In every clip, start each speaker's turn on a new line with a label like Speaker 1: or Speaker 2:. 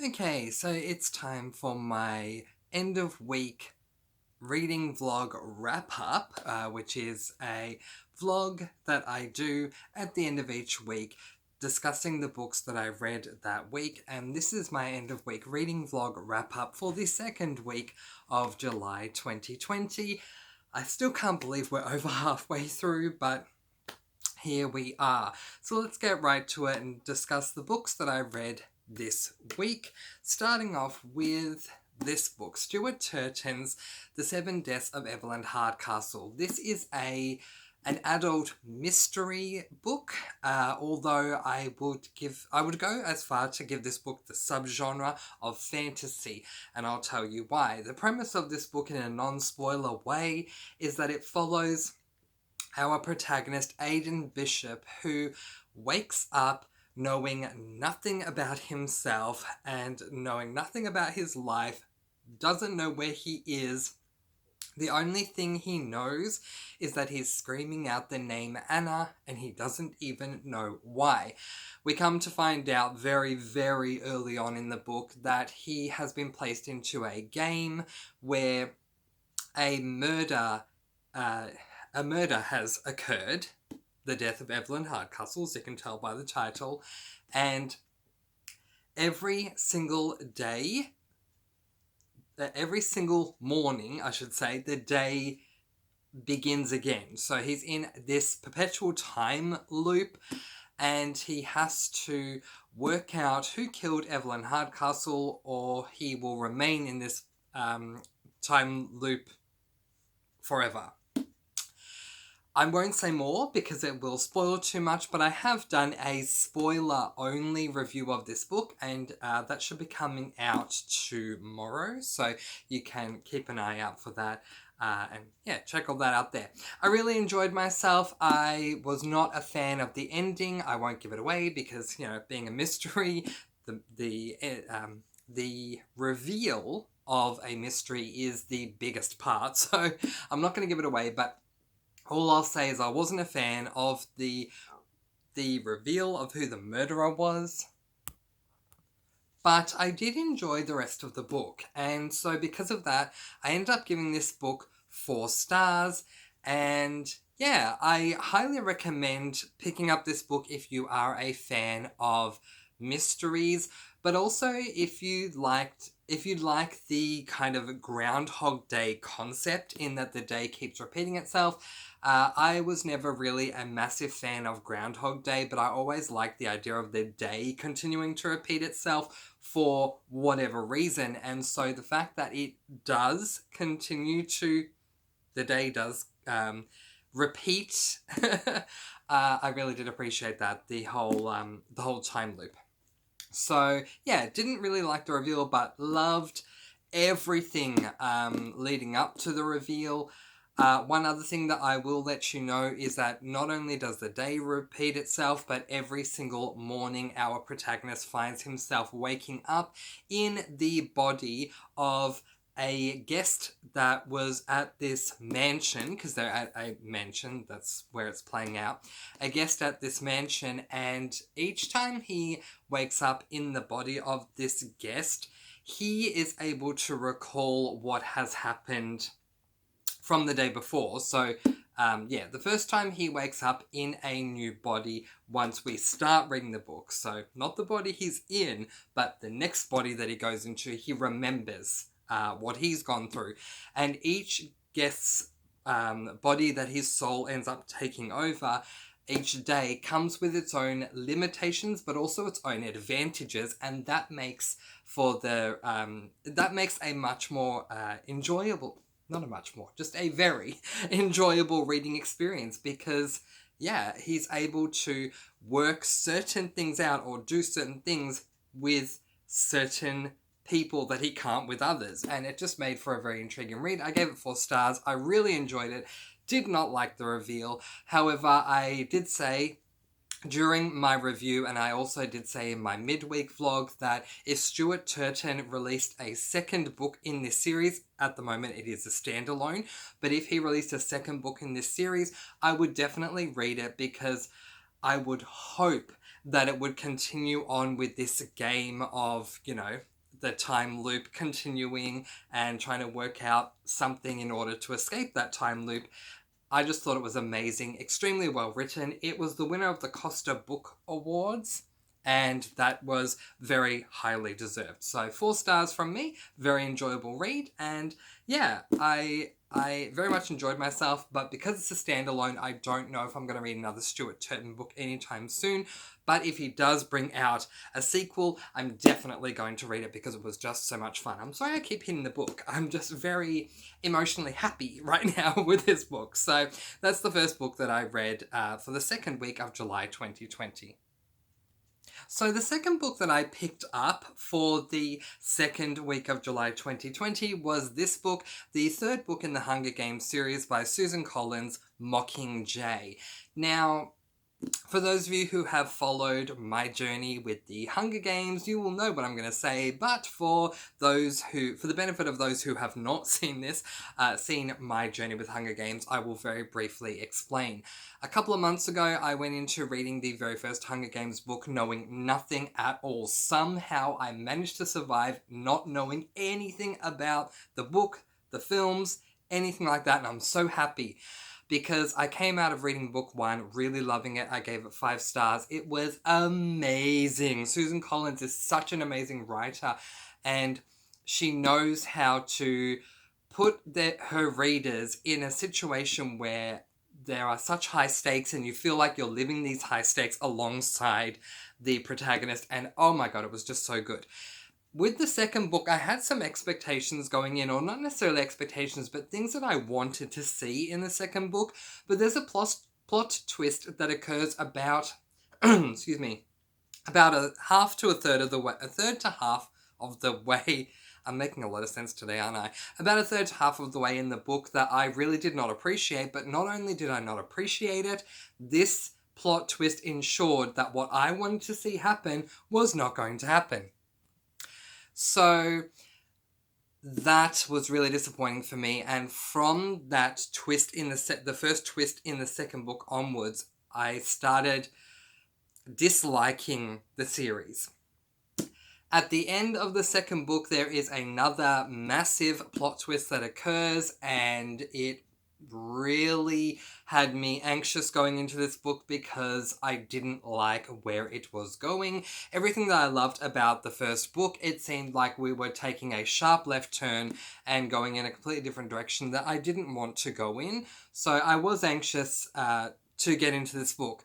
Speaker 1: Okay, so it's time for my end of week reading vlog wrap up, which is a vlog that I do at the end of each week discussing the books that I read that week. And this is my end of week reading vlog wrap up for the second week of July 2020. I still can't believe we're over halfway through, but here we are. So let's get right to it and discuss the books that I read this week, starting off with this book, Stewart Turton's The Seven Deaths of Evelyn Hardcastle. This is an adult mystery book, although I would go as far to give this book the subgenre of fantasy, and I'll tell you why. The premise of this book, in a non-spoiler way, is that it follows our protagonist, Aidan Bishop, who wakes up knowing nothing about himself and knowing nothing about his life, doesn't know where he is. The only thing he knows is that he's screaming out the name Anna, and he doesn't even know why. We come to find out very, very early on in the book that he has been placed into a game where a murder has occurred, the death of Evelyn Hardcastle, as you can tell by the title, and every single morning, I should say, the day begins again. So he's in this perpetual time loop, and he has to work out who killed Evelyn Hardcastle, or he will remain in this time loop forever. I won't say more because it will spoil too much, but I have done a spoiler-only review of this book, and that should be coming out tomorrow, so you can keep an eye out for that. And yeah, check all that out there. I really enjoyed myself. I was not a fan of the ending. I won't give it away because, being a mystery, the reveal of a mystery is the biggest part, so I'm not going to give it away, but all I'll say is I wasn't a fan of the reveal of who the murderer was, but I did enjoy the rest of the book, and so because of that, I ended up giving this book 4 stars, and yeah, I highly recommend picking up this book if you are a fan of mysteries, but also if you like the kind of Groundhog Day concept, in that the day keeps repeating itself. I was never really a massive fan of Groundhog Day, but I always liked the idea of the day continuing to repeat itself for whatever reason. And so the fact that it does continue to, the day does repeat, I really did appreciate that, the whole time loop. So yeah, didn't really like the reveal, but loved everything leading up to the reveal. One other thing that I will let you know is that not only does the day repeat itself, but every single morning our protagonist finds himself waking up in the body of a guest that was at this mansion, because they're at a mansion, that's where it's playing out, a guest at this mansion, and each time he wakes up in the body of this guest, he is able to recall what has happened from the day before. So the first time he wakes up in a new body once we start reading the book. So not the body he's in, but the next body that he goes into, he remembers what he's gone through. And each guest's body that his soul ends up taking over each day comes with its own limitations, but also its own advantages, and that makes a much more enjoyable, not a much more, just a very enjoyable reading experience, because yeah, he's able to work certain things out or do certain things with certain people that he can't with others, and it just made for a very intriguing read. I gave it 4 stars. I really enjoyed it. Did not like the reveal. However, I did say during my review, and I also did say in my midweek vlog, that if Stewart Turton released a second book in this series, at the moment it is a standalone, but if he released a second book in this series, I would definitely read it, because I would hope that it would continue on with this game of, you know, the time loop continuing and trying to work out something in order to escape that time loop. I just thought it was amazing, extremely well written. It was the winner of the Costa Book Awards, and that was very highly deserved. So 4 stars from me, very enjoyable read, and yeah, I very much enjoyed myself, but because it's a standalone, I don't know if I'm going to read another Stewart Turton book anytime soon. But if he does bring out a sequel, I'm definitely going to read it because it was just so much fun. I'm sorry I keep hitting the book. I'm just very emotionally happy right now with this book. So that's the first book that I read for the second week of July 2020. So the second book that I picked up for the second week of July 2020 was this book, the third book in the Hunger Games series by Susan Collins, Mockingjay. Now, for those of you who have followed my journey with the Hunger Games, you will know what I'm going to say, but for the benefit of those who have not seen this, seen my journey with Hunger Games, I will very briefly explain. A couple of months ago, I went into reading the very first Hunger Games book knowing nothing at all. Somehow I managed to survive not knowing anything about the book, the films, anything like that, and I'm so happy. Because I came out of reading book 1, really loving it. I gave it 5 stars. It was amazing. Susan Collins is such an amazing writer, and she knows how to put her readers in a situation where there are such high stakes and you feel like you're living these high stakes alongside the protagonist, and oh my god, it was just so good. With the second book, I had some expectations going in, or not necessarily expectations, but things that I wanted to see in the second book. But there's a plot twist that occurs about, excuse me, about a third to half of the way. I'm making a lot of sense today, aren't I? About a third to half of the way in the book that I really did not appreciate, but not only did I not appreciate it, this plot twist ensured that what I wanted to see happen was not going to happen. So that was really disappointing for me, and from that twist in the first twist in the second book onwards, I started disliking the series. At the end of the second book, there is another massive plot twist that occurs, and it really had me anxious going into this book because I didn't like where it was going. Everything that I loved about the first book, it seemed like we were taking a sharp left turn and going in a completely different direction that I didn't want to go in. So I was anxious to get into this book.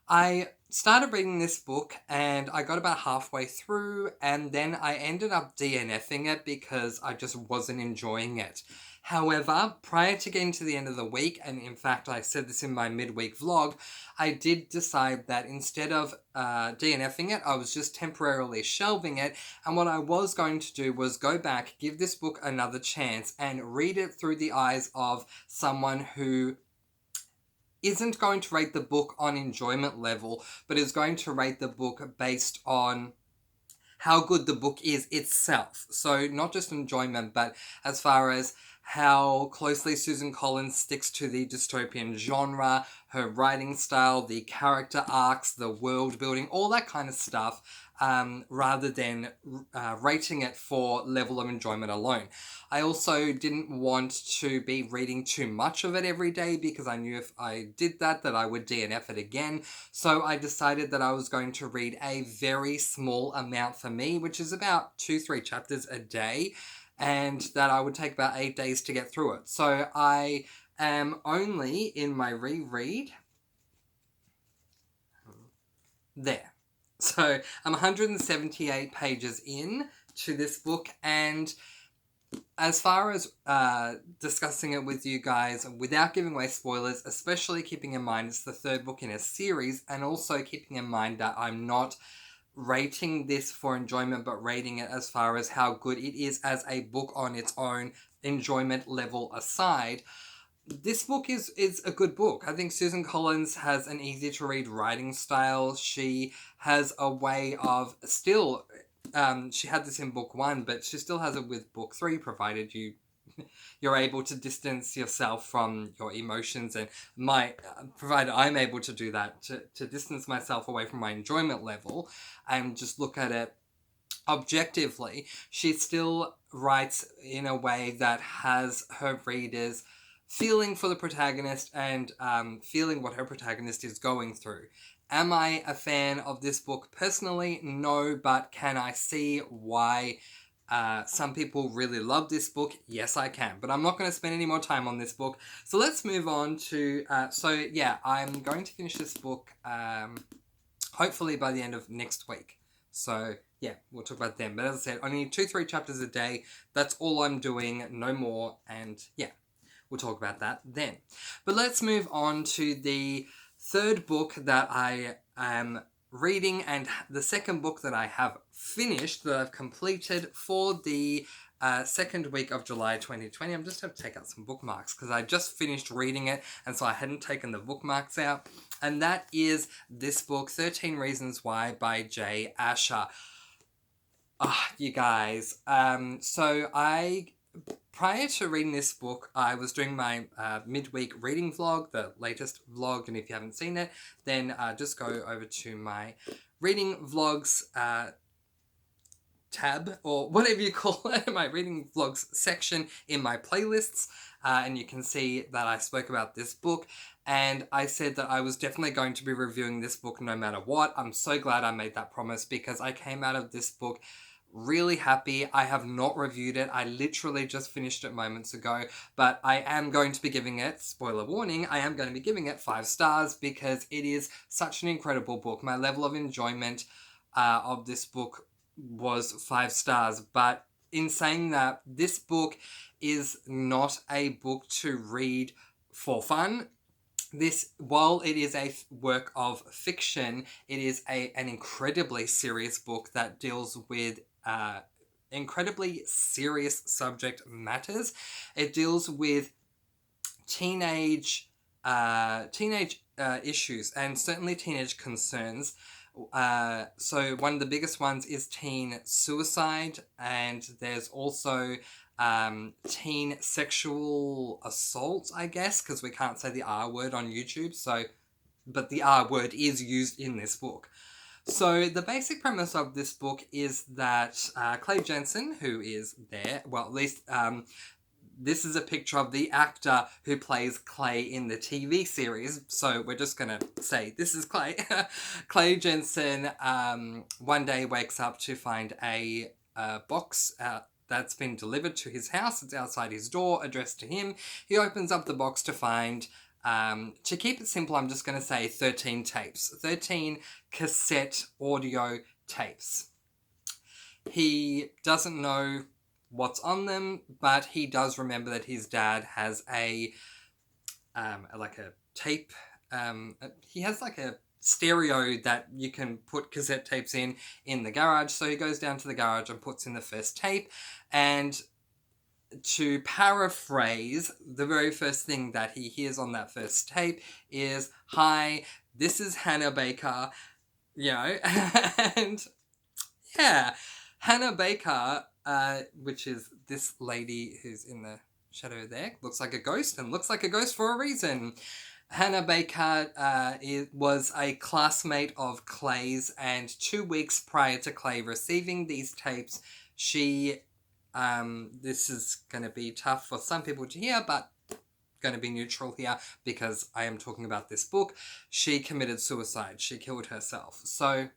Speaker 1: I started reading this book and I got about halfway through, and then I ended up DNFing it because I just wasn't enjoying it. However, prior to getting to the end of the week, and in fact I said this in my midweek vlog, I did decide that instead of DNFing it, I was just temporarily shelving it, and what I was going to do was go back, give this book another chance, and read it through the eyes of someone who isn't going to rate the book on enjoyment level, but is going to rate the book based on how good the book is itself. So not just enjoyment, but as far as how closely Susan Collins sticks to the dystopian genre, her writing style, the character arcs, the world building, all that kind of stuff, rather than rating it for level of enjoyment alone. I also didn't want to be reading too much of it every day because I knew if I did that I would DNF it again. So I decided that I was going to read a very small amount for me, which is about 2-3 chapters a day, and that I would take about 8 days to get through it. So I am only in my reread there. So I'm 178 pages in to this book, and as far as discussing it with you guys without giving away spoilers, especially keeping in mind it's the third book in a series, and also keeping in mind that I'm not rating this for enjoyment, but rating it as far as how good it is as a book on its own, enjoyment level aside, this book is a good book. I think Susan Collins has an easy to read writing style. She has a way of still, she had this in book 1, but she still has it with book 3, provided you you're able to distance yourself from your emotions, and provided I'm able to do that, to distance myself away from my enjoyment level and just look at it objectively, she still writes in a way that has her readers feeling for the protagonist and feeling what her protagonist is going through. Am I a fan of this book personally? No, but can I see why some people really love this book? Yes, I can. But I'm not going to spend any more time on this book. So let's move on to... I'm going to finish this book hopefully by the end of next week. So yeah, we'll talk about them. But as I said, I need 2-3 chapters a day. That's all I'm doing, no more. And yeah, we'll talk about that then. But let's move on to the third book that I am reading, and the second book that I have finished, that I've completed for the second week of July 2020. I'm just going to take out some bookmarks because I just finished reading it, and so I hadn't taken the bookmarks out. And that is this book, 13 Reasons Why by J. Asher. You guys. Prior to reading this book, I was doing my midweek reading vlog, the latest vlog, and if you haven't seen it, then just go over to my reading vlogs tab, or whatever you call it, my reading vlogs section in my playlists, and you can see that I spoke about this book, and I said that I was definitely going to be reviewing this book no matter what. I'm so glad I made that promise, because I came out of this book really happy. I have not reviewed it. I literally just finished it moments ago, but I am going to be giving it, spoiler warning, I am going to be giving it 5 stars because it is such an incredible book. My level of enjoyment of this book was 5 stars, but in saying that, this book is not a book to read for fun. While it is a work of fiction, it is an incredibly serious book that deals with incredibly serious subject matters. It deals with teenage issues, and certainly teenage concerns. So one of the biggest ones is teen suicide, and there's also teen sexual assault, I guess, because we can't say the R word on YouTube, but the R word is used in this book. So the basic premise of this book is that Clay Jensen, who is there, well, at least this is a picture of the actor who plays Clay in the TV series, so we're just going to say this is Clay. Clay Jensen one day wakes up to find a box that's been delivered to his house. It's outside his door, addressed to him. He opens up the box to find... to keep it simple, I'm just going to say 13 tapes. 13 cassette audio tapes. He doesn't know what's on them, but he does remember that his dad has a tape. He has like a stereo that you can put cassette tapes in the garage. So he goes down to the garage and puts in the first tape, and to paraphrase, the very first thing that he hears on that first tape is, "Hi, this is Hannah Baker," and yeah, Hannah Baker, which is this lady who's in the shadow there, looks like a ghost, and looks like a ghost for a reason. Hannah Baker was a classmate of Clay's, and 2 weeks prior to Clay receiving these tapes, she... this is going to be tough for some people to hear, but going to be neutral here because I am talking about this book. She committed suicide. She killed herself. So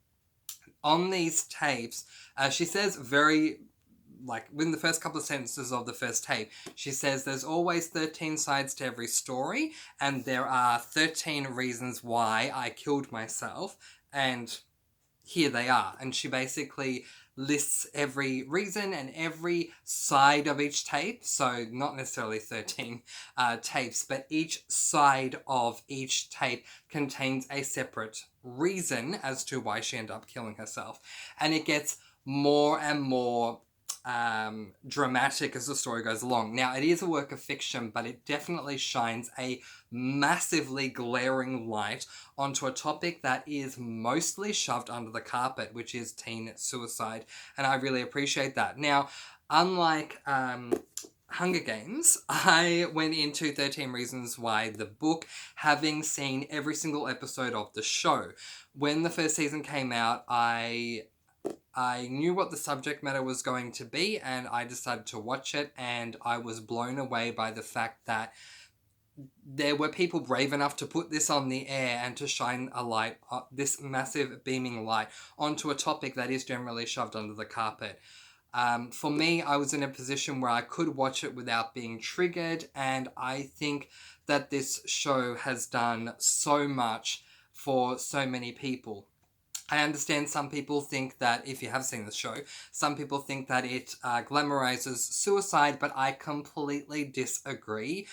Speaker 1: on these tapes, she says within the first couple of sentences of the first tape, she says there's always 13 sides to every story, and there are 13 reasons why I killed myself, and here they are. And she basically lists every reason and every side of each tape. So not necessarily 13 tapes, but each side of each tape contains a separate reason as to why she ended up killing herself. And it gets more and more dramatic as the story goes along. Now, it is a work of fiction, but it definitely shines a massively glaring light onto a topic that is mostly shoved under the carpet, which is teen suicide, and I really appreciate that. Now, unlike Hunger Games, I went into 13 Reasons Why the book, having seen every single episode of the show. When the first season came out, I knew what the subject matter was going to be, and I decided to watch it, and I was blown away by the fact that there were people brave enough to put this on the air and to shine a light, this massive beaming light, onto a topic that is generally shoved under the carpet. For me, I was in a position where I could watch it without being triggered, and I think that this show has done so much for so many people. I understand some people think that, if you have seen the show, some people think that it glamorizes suicide, but I completely disagree.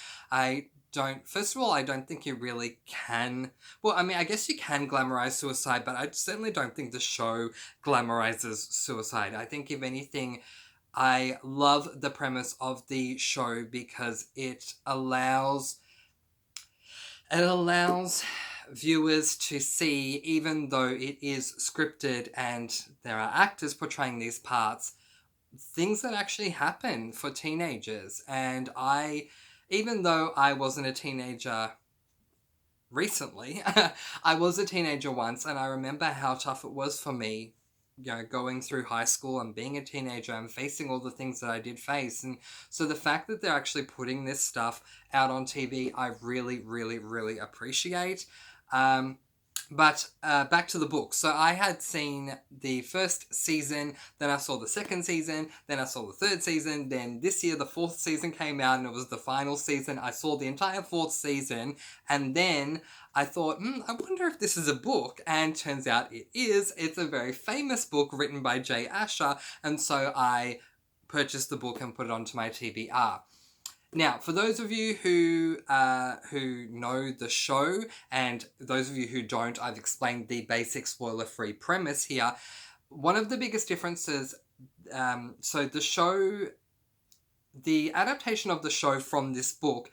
Speaker 1: First of all, I don't think you really can. Well, I mean, I guess you can glamorize suicide, but I certainly don't think the show glamorizes suicide. I think, if anything, I love the premise of the show because it allows viewers to see, even though it is scripted and there are actors portraying these parts, things that actually happen for teenagers. And even though I wasn't a teenager recently, I was a teenager once, and I remember how tough it was for me, going through high school and being a teenager and facing all the things that I did face. And so the fact that they're actually putting this stuff out on TV, I really, really, really appreciate. But back to the book. So I had seen the first season, then I saw the second season, then I saw the third season, then this year the fourth season came out and it was the final season. I saw the entire fourth season, and then I thought, I wonder if this is a book, and turns out it is. It's a very famous book written by Jay Asher, and so I purchased the book and put it onto my TBR. Now, for those of you who know the show, and those of you who don't, I've explained the basic spoiler-free premise here. One of the biggest differences, so the adaptation of the show from this book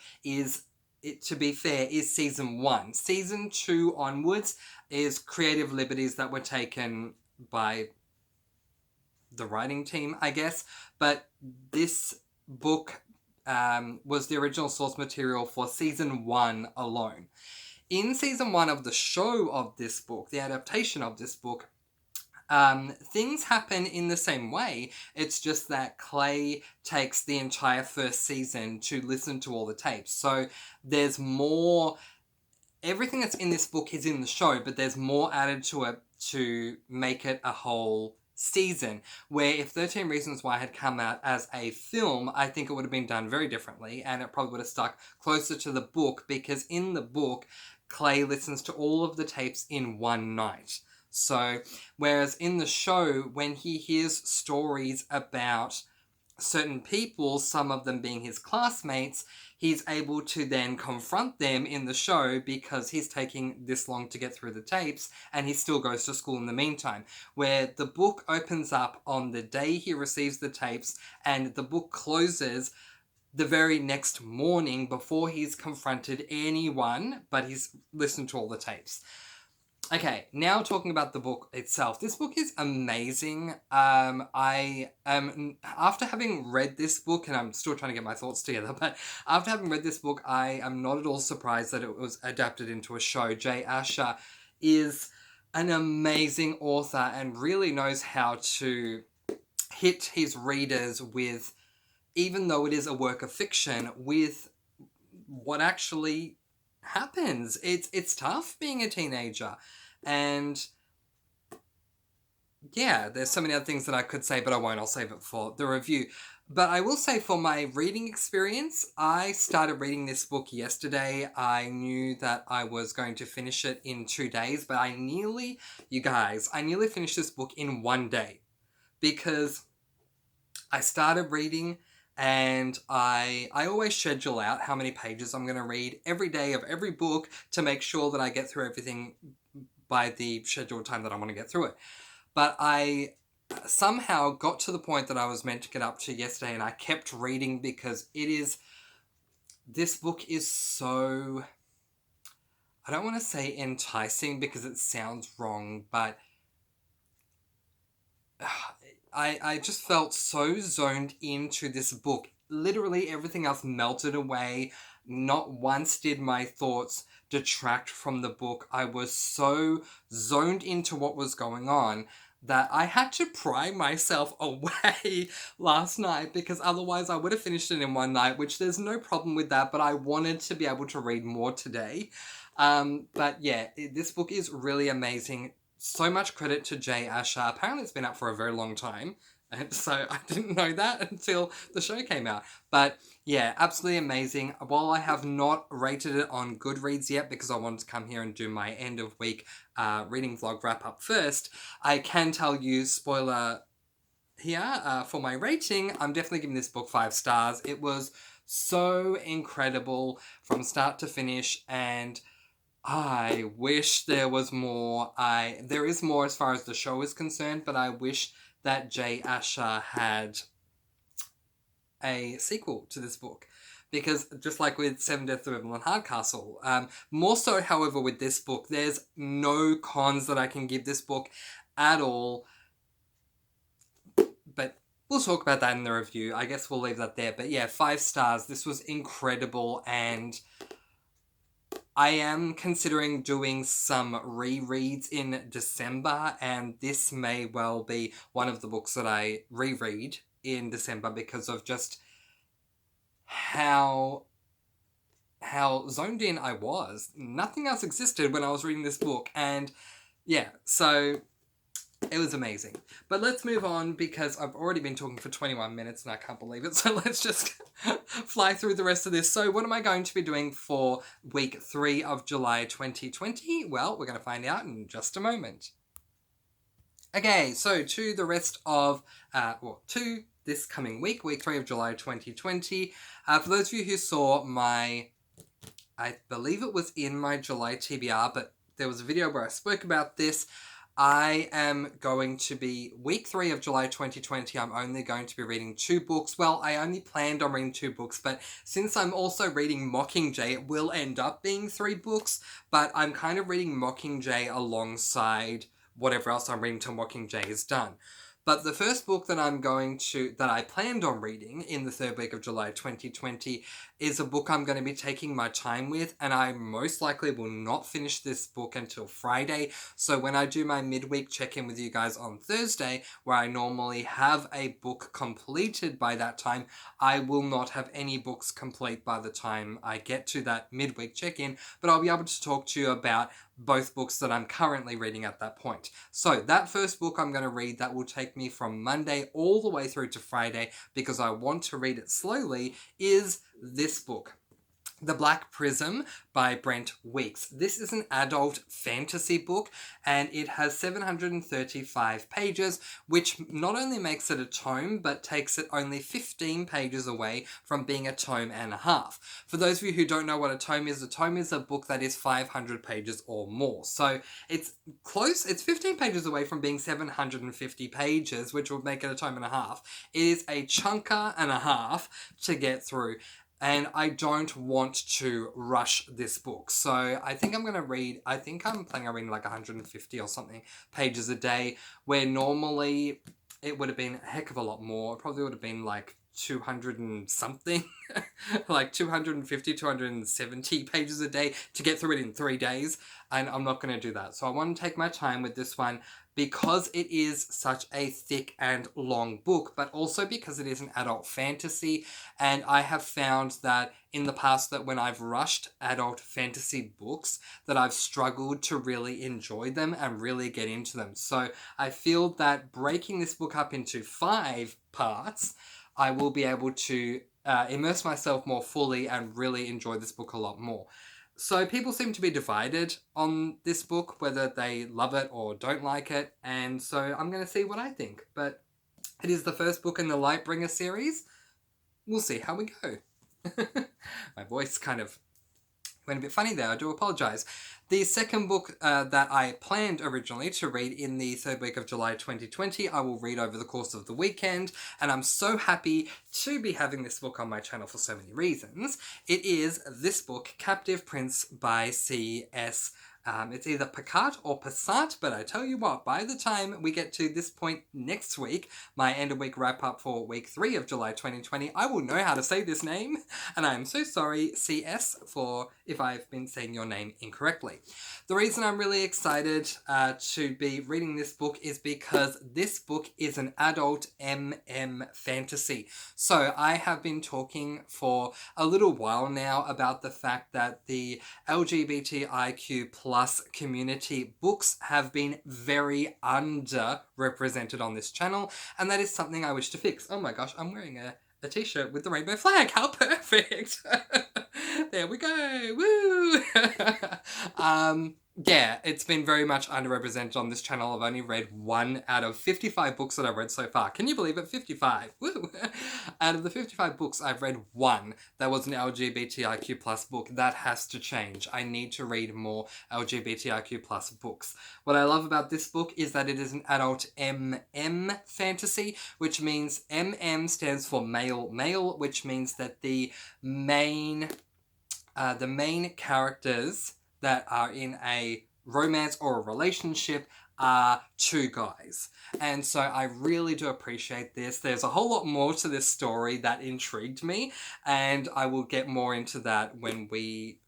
Speaker 1: to be fair, is season 1. Season 2 onwards is creative liberties that were taken by the writing team, I guess. But this book was the original source material for season 1 alone. In season 1 of the show of this book, the adaptation of this book, things happen in the same way. It's just that Clay takes the entire first season to listen to all the tapes. So there's more. Everything that's in this book is in the show, but there's more added to it to make it a whole season. Where if 13 Reasons Why had come out as a film, I think it would have been done very differently, and it probably would have stuck closer to the book, because in the book, Clay listens to all of the tapes in one night. So, whereas in the show, when he hears stories about certain people, some of them being his classmates, he's able to then confront them in the show because he's taking this long to get through the tapes, and he still goes to school in the meantime. Where the book opens up on the day he receives the tapes, and the book closes the very next morning before he's confronted anyone, but he's listened to all the tapes. Okay, now talking about the book itself. This book is amazing. I am, after having read this book, and I'm still trying to get my thoughts together, but after having read this book, I am not at all surprised that it was adapted into a show. Jay Asher is an amazing author and really knows how to hit his readers with, even though it is a work of fiction, with what actually happens. It's tough being a teenager, and yeah, there's so many other things that I could say, but I won't. I'll save it for the review. But I will say, for my reading experience, I started reading this book yesterday. I knew that I was going to finish it in 2 days, but I nearly finished this book in 1 day, because I started reading, and I always schedule out how many pages I'm going to read every day of every book to make sure that I get through everything by the scheduled time that I want to get through it. But I somehow got to the point that I was meant to get up to yesterday, and I kept reading because this book is so, I don't want to say enticing because it sounds wrong, but I just felt so zoned into this book literally everything else melted away. Not once did my thoughts detract from the book. I was so zoned into what was going on that I had to pry myself away last night, because otherwise I would have finished it in one night, which there's no problem with that, but I wanted to be able to read more today. But yeah, this book is really amazing. So much credit to Jay Asher. Apparently it's been up for a very long time. And so I didn't know that until the show came out. But yeah, absolutely amazing. While I have not rated it on Goodreads yet, because I wanted to come here and do my end of week reading vlog wrap up first, I can tell you, spoiler here, for my rating, I'm definitely giving this book 5 stars. It was so incredible from start to finish, and I wish there was more. There is more as far as the show is concerned, but I wish that Jay Asher had a sequel to this book. Because just like with Seven Deaths of Evelyn Hardcastle, more so, however, with this book, there's no cons that I can give this book at all. But we'll talk about that in the review. I guess we'll leave that there. But yeah, 5 stars. This was incredible, and I am considering doing some rereads in December, and this may well be one of the books that I reread in December because of just how zoned in I was. Nothing else existed when I was reading this book, and yeah, so it was amazing. But let's move on, because I've already been talking for 21 minutes and I can't believe it. So let's just fly through the rest of this. So what am I going to be doing for week 3 of July 2020? Well, we're going to find out in just a moment. Okay, so to the rest of, to this coming week, week 3 of July 2020. For those of you who saw my, I believe it was in my July TBR, but there was a video where I spoke about this. I am going to be, week 3 of July 2020, I'm only going to be reading 2 books. Well, I only planned on reading 2 books, but since I'm also reading Mockingjay, it will end up being 3 books, but I'm kind of reading Mockingjay alongside whatever else I'm reading till Mockingjay is done. But the first book that that I planned on reading in the 3rd week of July 2020 is a book I'm going to be taking my time with, and I most likely will not finish this book until Friday. So when I do my midweek check-in with you guys on Thursday, where I normally have a book completed by that time, I will not have any books complete by the time I get to that midweek check-in, but I'll be able to talk to you about both books that I'm currently reading at that point. So that first book I'm going to read, that will take me from Monday all the way through to Friday, because I want to read it slowly, is this book, The Black Prism by Brent Weeks. This is an adult fantasy book, and it has 735 pages, which not only makes it a tome, but takes it only 15 pages away from being a tome and a half. For those of you who don't know what a tome is a book that is 500 pages or more. So it's close, it's 15 pages away from being 750 pages, which would make it a tome and a half. It is a chunker and a half to get through. And I don't want to rush this book. So I think I'm planning on reading like 150 or something pages a day, where normally it would have been a heck of a lot more. It probably would have been like 200 and something, like 250, 270 pages a day to get through it in 3 days. And I'm not going to do that. So I want to take my time with this one, because it is such a thick and long book, but also because it is an adult fantasy. And I have found that in the past, that when I've rushed adult fantasy books, that I've struggled to really enjoy them and really get into them. So I feel that breaking this book up into 5 parts, I will be able to immerse myself more fully and really enjoy this book a lot more. So people seem to be divided on this book, whether they love it or don't like it, and so I'm going to see what I think. But it is the first book in the Lightbringer series. We'll see how we go. My voice kind of went a bit funny there, I do apologise. The second book that I planned originally to read in the 3rd week of July 2020, I will read over the course of the weekend, and I'm so happy to be having this book on my channel for so many reasons. It is this book, Captive Prince by C.S. It's either Picard or Passat, but I tell you what, by the time we get to this point next week, my end of week wrap up for week 3 of July 2020, I will know how to say this name, and I am so sorry, CS, for if I've been saying your name incorrectly. The reason I'm really excited to be reading this book is because this book is an adult fantasy. So I have been talking for a little while now about the fact that the LGBTIQ plus community books have been very underrepresented on this channel, and that is something I wish to fix. Oh my gosh, I'm wearing a t-shirt with the rainbow flag. How perfect! There we go. Woo! Yeah, it's been very much underrepresented on this channel. I've only read 1 out of 55 books that I've read so far. Can you believe it? 55. Woo! Out of the 55 books, I've read 1 that was an LGBTIQ plus book. That has to change. I need to read more LGBTIQ plus books. What I love about this book is that it is an adult fantasy, which means stands for male, which means that the main characters that are in a romance or a relationship are 2 guys. And so I really do appreciate this. There's a whole lot more to this story that intrigued me, and I will get more into that when we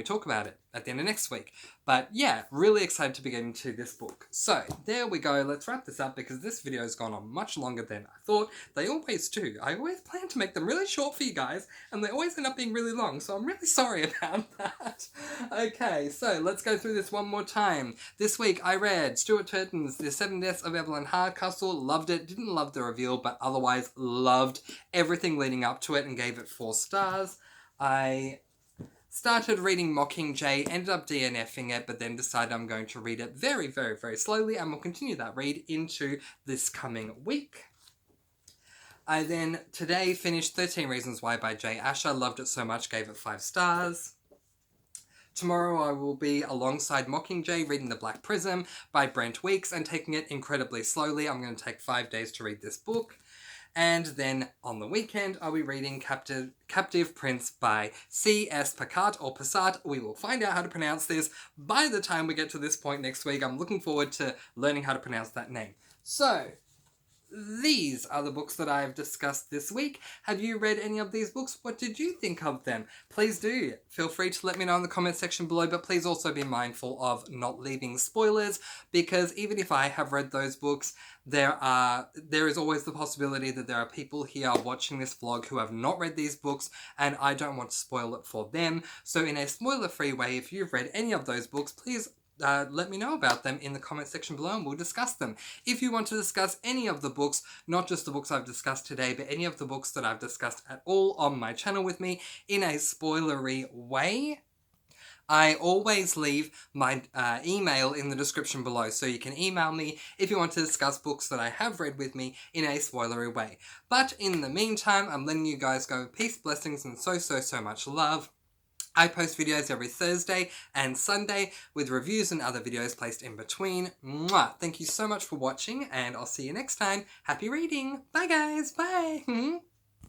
Speaker 1: talk about it at the end of next week. But yeah, really excited to be getting to this book. So there we go. Let's wrap this up because this video has gone on much longer than I thought. They always do. I always plan to make them really short for you guys, and they always end up being really long, so I'm really sorry about that. Okay, so let's go through this one more time. This week I read Stewart Turton's The 7 Deaths of Evelyn Hardcastle. Loved it. Didn't love the reveal, but otherwise loved everything leading up to it and gave it 4 stars. I started reading Mockingjay, ended up DNFing it, but then decided I'm going to read it very, very, very slowly, and will continue that read into this coming week. I then today finished 13 Reasons Why by Jay Asher. Loved it so much, gave it 5 stars. Tomorrow I will be alongside Mockingjay reading The Black Prism by Brent Weeks and taking it incredibly slowly. I'm going to take 5 days to read this book. And then on the weekend, I'll be reading Captive Prince by C.S. Picard or Passat. We will find out how to pronounce this by the time we get to this point next week. I'm looking forward to learning how to pronounce that name. So, these are the books that I've discussed this week. Have you read any of these books? What did you think of them? Please do. Feel free to let me know in the comment section below, but please also be mindful of not leaving spoilers, because even if I have read those books, there is always the possibility that there are people here watching this vlog who have not read these books, and I don't want to spoil it for them. So in a spoiler-free way, if you've read any of those books, please let me know about them in the comment section below and we'll discuss them. If you want to discuss any of the books, not just the books I've discussed today, but any of the books that I've discussed at all on my channel with me in a spoilery way, I always leave my email in the description below, so you can email me if you want to discuss books that I have read with me in a spoilery way. But in the meantime, I'm letting you guys go. Peace, blessings, and so much love. I post videos every Thursday and Sunday with reviews and other videos placed in between. Mwah! Thank you so much for watching, and I'll see you next time. Happy reading! Bye guys! Bye!